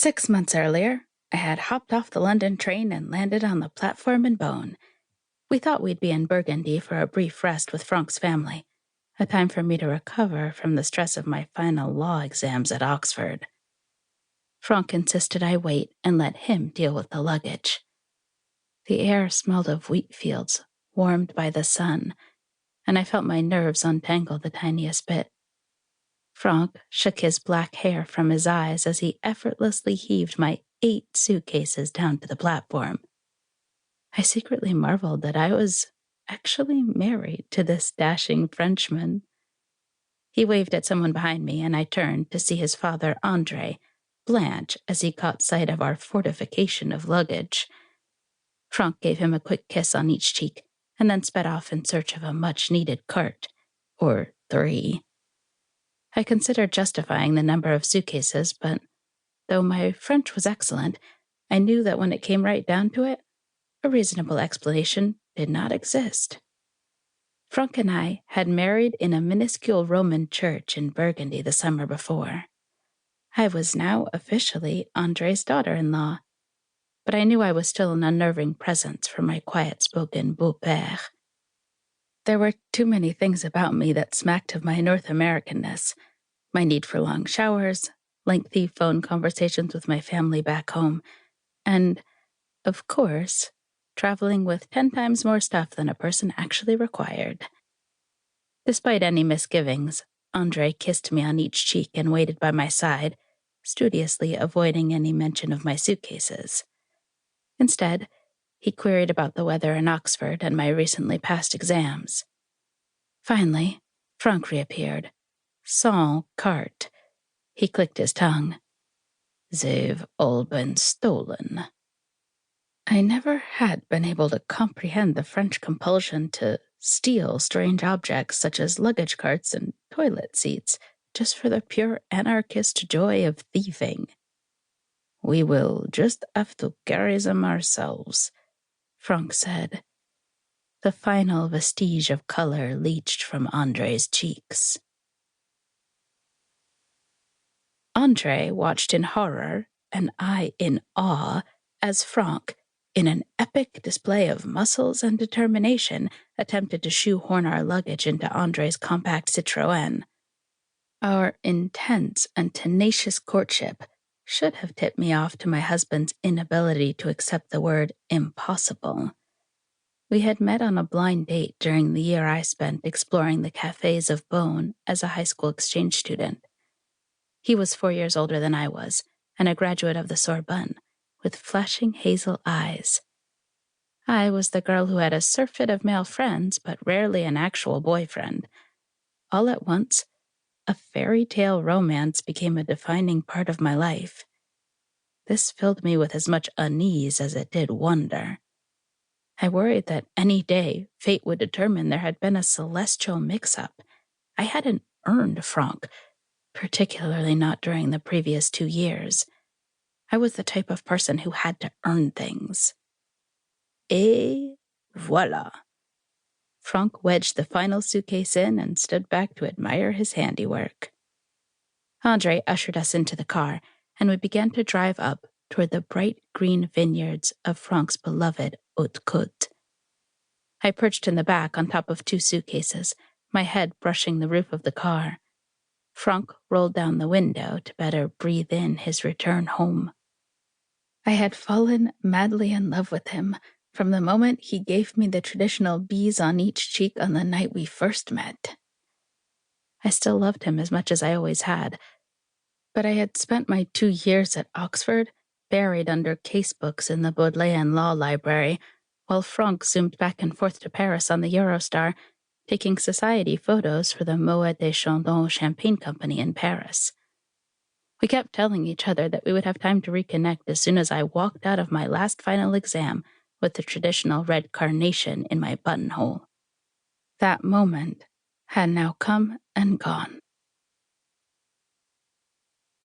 6 months earlier, I had hopped off the London train and landed on the platform in Beaune. We thought we'd be in Burgundy for a brief rest with Franck's family, a time for me to recover from the stress of my final law exams at Oxford. Franck insisted I wait and let him deal with the luggage. The air smelled of wheat fields, warmed by the sun, and I felt my nerves untangle the tiniest bit. Franck shook his black hair from his eyes as he effortlessly heaved my 8 suitcases down to the platform. I secretly marveled that I was actually married to this dashing Frenchman. He waved at someone behind me, and I turned to see his father, André, blanch as he caught sight of our fortification of luggage. Franck gave him a quick kiss on each cheek, and then sped off in search of a much-needed cart, or 3. I considered justifying the number of suitcases, but though my French was excellent, I knew that when it came right down to it, a reasonable explanation did not exist. Franck and I had married in a minuscule Roman church in Burgundy the summer before. I was now officially André's daughter-in-law, but I knew I was still an unnerving presence for my quiet-spoken beau-père. There were too many things about me that smacked of my North Americanness, my need for long showers, lengthy phone conversations with my family back home, and, of course, traveling with 10 times more stuff than a person actually required. Despite any misgivings, André kissed me on each cheek and waited by my side, studiously avoiding any mention of my suitcases. Instead, he queried about the weather in Oxford and my recently passed exams. Finally, Franck reappeared. Sans carte. He clicked his tongue. They've all been stolen. I never had been able to comprehend the French compulsion to steal strange objects such as luggage carts and toilet seats just for the pure anarchist joy of thieving. We will just have to carry them ourselves, Franck said. The final vestige of color leached from André's cheeks. André watched in horror, and I in awe, as Franck, in an epic display of muscles and determination, attempted to shoehorn our luggage into André's compact Citroën. Our intense and tenacious courtship should have tipped me off to my husband's inability to accept the word impossible. We had met on a blind date during the year I spent exploring the cafes of Beaune as a high school exchange student. He was 4 years older than I was, and a graduate of the Sorbonne, with flashing hazel eyes. I was the girl who had a surfeit of male friends, but rarely an actual boyfriend. All at once, a fairy tale romance became a defining part of my life. This filled me with as much unease as it did wonder. I worried that any day fate would determine there had been a celestial mix-up. I hadn't earned Franck, particularly not during the previous 2 years. I was the type of person who had to earn things. Et voilà. Franck wedged the final suitcase in and stood back to admire his handiwork. André ushered us into the car, and we began to drive up toward the bright green vineyards of Franck's beloved Haute-Côte. I perched in the back on top of 2 suitcases, my head brushing the roof of the car. Franck rolled down the window to better breathe in his return home. I had fallen madly in love with him from the moment he gave me the traditional bees on each cheek on the night we first met. I still loved him as much as I always had, but I had spent my 2 years at Oxford buried under casebooks in the Bodleian Law Library, while Franck zoomed back and forth to Paris on the Eurostar, taking society photos for the Moët de Chandon Champagne Company in Paris. We kept telling each other that we would have time to reconnect as soon as I walked out of my last final exam with the traditional red carnation in my buttonhole. That moment had now come and gone.